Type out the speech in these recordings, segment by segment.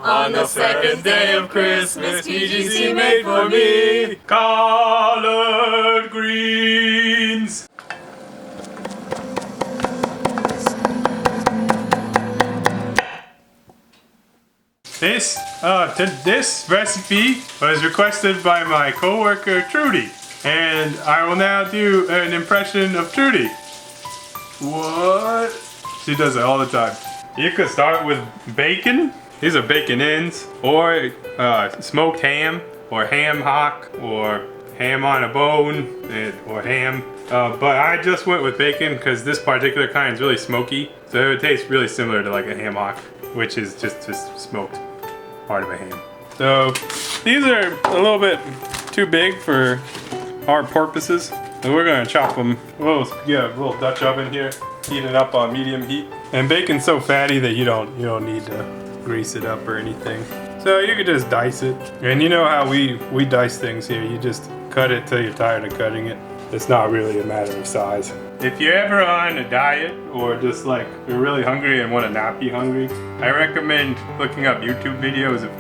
On the second day of Christmas, TGC made for me collard greens. This recipe was requested by my coworker Trudy, and I will now do an impression of Trudy. What? She does it all the time. You could start with bacon. These are bacon ends, or smoked ham, or ham hock, or ham on a bone, or ham. But I just went with bacon because this particular kind is really smoky, so it would taste really similar to like a ham hock, which is just smoked part of a ham. So these are a little bit too big for our purposes, so we're gonna chop them. We'll get a little Dutch oven here, heat it up on medium heat. And bacon's so fatty that you don't need to grease it up or anything. So you could just dice it. And you know how we dice things here. You just cut it till you're tired of cutting it. It's not really a matter of size. If you're ever on a diet or just like you're really hungry and want to not be hungry, I recommend looking up YouTube videos of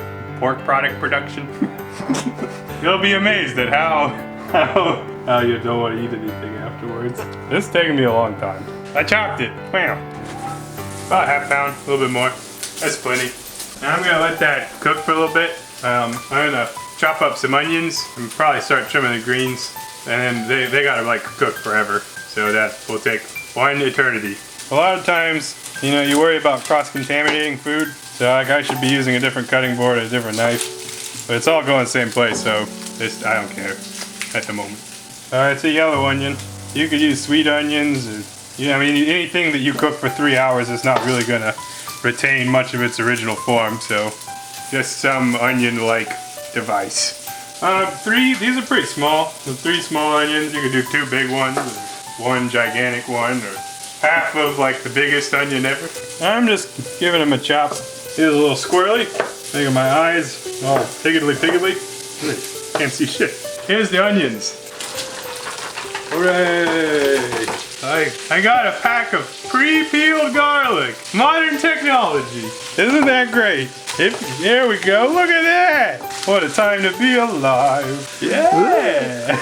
pork product production. You'll be amazed at how you don't want to eat anything afterwards. This is taking me a long time. I chopped it. Wow. About half pound, a little bit more. That's plenty. Now I'm gonna let that cook for a little bit. I'm gonna chop up some onions and probably start trimming the greens. And then they gotta like cook forever. So that will take one eternity. A lot of times, you know, you worry about cross-contaminating food. So like I should be using a different cutting board, a different knife. But it's all going the same place, so I don't care at the moment. Alright, it's a yellow onion. You could use sweet onions, or, I mean, anything that you cook for 3 hours is not really gonna retain much of its original form, so just some onion-like device. These are pretty small. So 3 small onions. You could do 2 big ones, or 1 gigantic one, or half of like the biggest onion ever. I'm just giving them a chop. Here's a little squirrely. Look at my eyes, all piggly. Can't see shit. Here's the onions. Hooray! I got a pack of pre-peeled garlic. Modern technology. Isn't that great? There we go. Look at that. What a time to be alive. Yeah.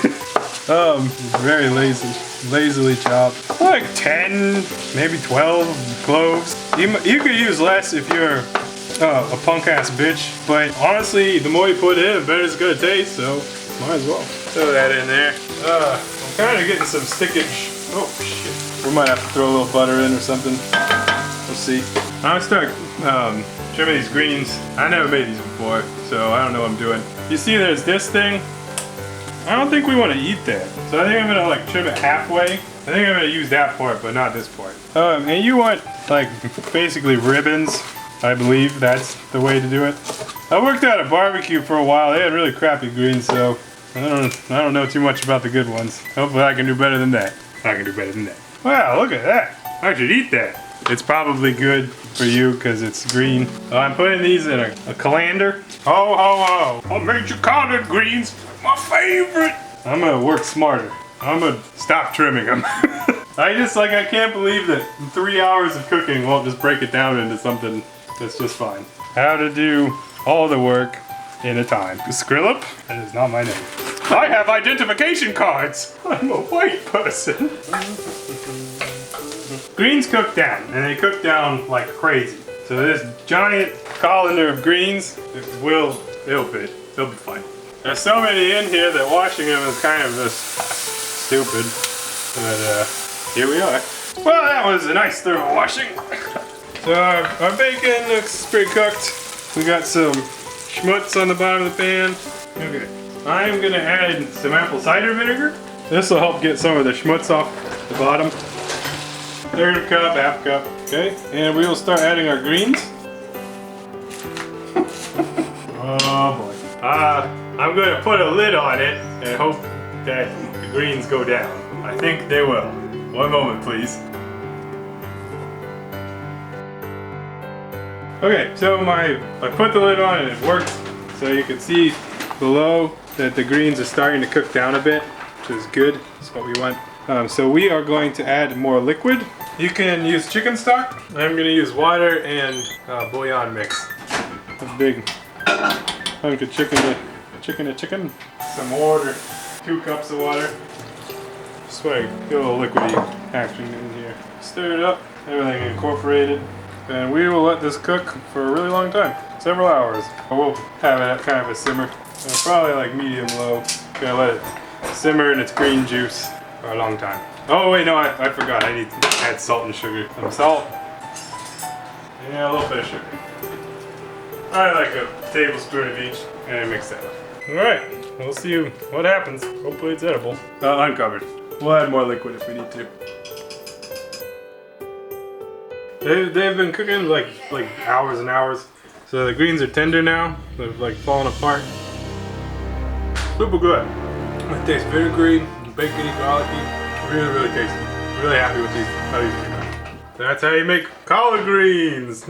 Very lazily chopped. Like 10, maybe 12 cloves. You could use less if you're a punk ass bitch, but honestly, the more you put in, the better it's gonna taste, so might as well. Throw that in there. I'm kind of getting some stickage. Oh shit. We might have to throw a little butter in or something. We'll see. I'm gonna start trimming these greens. I never made these before, so I don't know what I'm doing. You see there's this thing. I don't think we want to eat that. So I think I'm gonna like trim it halfway. I think I'm gonna use that part, but not this part. And you want like basically ribbons. I believe that's the way to do it. I worked at a barbecue for a while. They had really crappy greens, so I don't know too much about the good ones. Hopefully I can do better than that. I can do better than that. Wow, look at that. I should eat that. It's probably good for you because it's green. I'm putting these in a colander. Ho, ho, ho. I made you collard greens. My favorite. I'm gonna work smarter. I'm gonna stop trimming them. I can't believe that 3 hours of cooking won't just break it down into something that's just fine. How to do all the work in a time. Skrillup? That is not my name. I have identification cards. I'm a white person. Greens cook down, and they cook down like crazy. So this giant colander of greens, it'll be fine. There's so many in here that washing them is kind of just stupid. But here we are. Well, that was a nice thorough washing. So our bacon looks pretty cooked. We got some schmutz on the bottom of the pan. Okay. I'm gonna add some apple cider vinegar. This will help get some of the schmutz off the bottom. 1/3 cup, 1/2 cup. Okay, and we will start adding our greens. Oh boy. I'm gonna put a lid on it and hope that the greens go down. I think they will. One moment, please. Okay, so I put the lid on and it worked. So you can see below that the greens are starting to cook down a bit, which is good. That's what we want. So we are going to add more liquid. You can use chicken stock. I'm going to use water and bouillon mix. a big hunk of chicken. Some water, 2 cups of water. Just so I get a little liquidy action in here. Stir it up, everything incorporated. And we will let this cook for a really long time, several hours. We'll have it at kind of a simmer, probably like medium low. Gonna let it simmer in its green juice for a long time. Oh wait, no, I forgot. I need to add salt and sugar. Some salt. Yeah, a little bit of sugar. I like a tablespoon of each, and mix that up. All right, we'll see what happens. Hopefully it's edible. Uncovered. We'll add more liquid if we need to. They've been cooking like hours and hours. So the greens are tender now. They've like fallen apart. Super good. It tastes vinegary, bacony, garlicky. Really, really tasty. Really happy with these. How these are done. That's how you make collard greens.